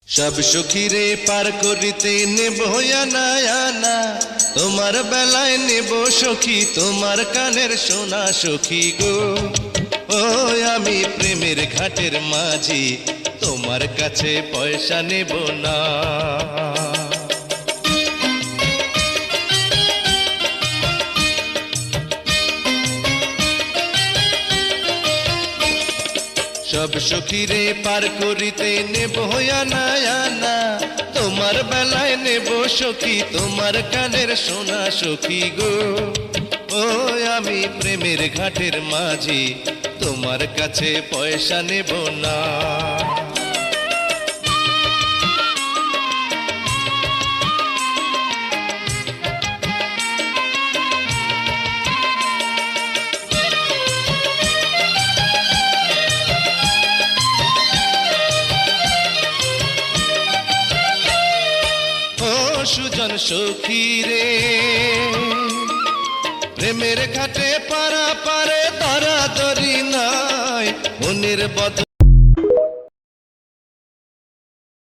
সব সখীরে পার করিতে নেব আনা আনা, তোমার বেলায় নেব সখী তোমার কানের সোনা সখী গো। ও আমি প্রেমের ঘাটের মাঝি, তোমার কাছে পয়সা নেব না। সব সখীরে পার করিতে নেব আনা আনা, তোমার বেলায় নেব সখী তোমার কানের সোনা সখী গো। ও আমি প্রেমের ঘাটের মাঝি, তোমার কাছে পয়সা নেব না। সুজন সখী রে, প্রেমের ঘাটে পারা পারে ধরা ধরি নাই, মনের বদল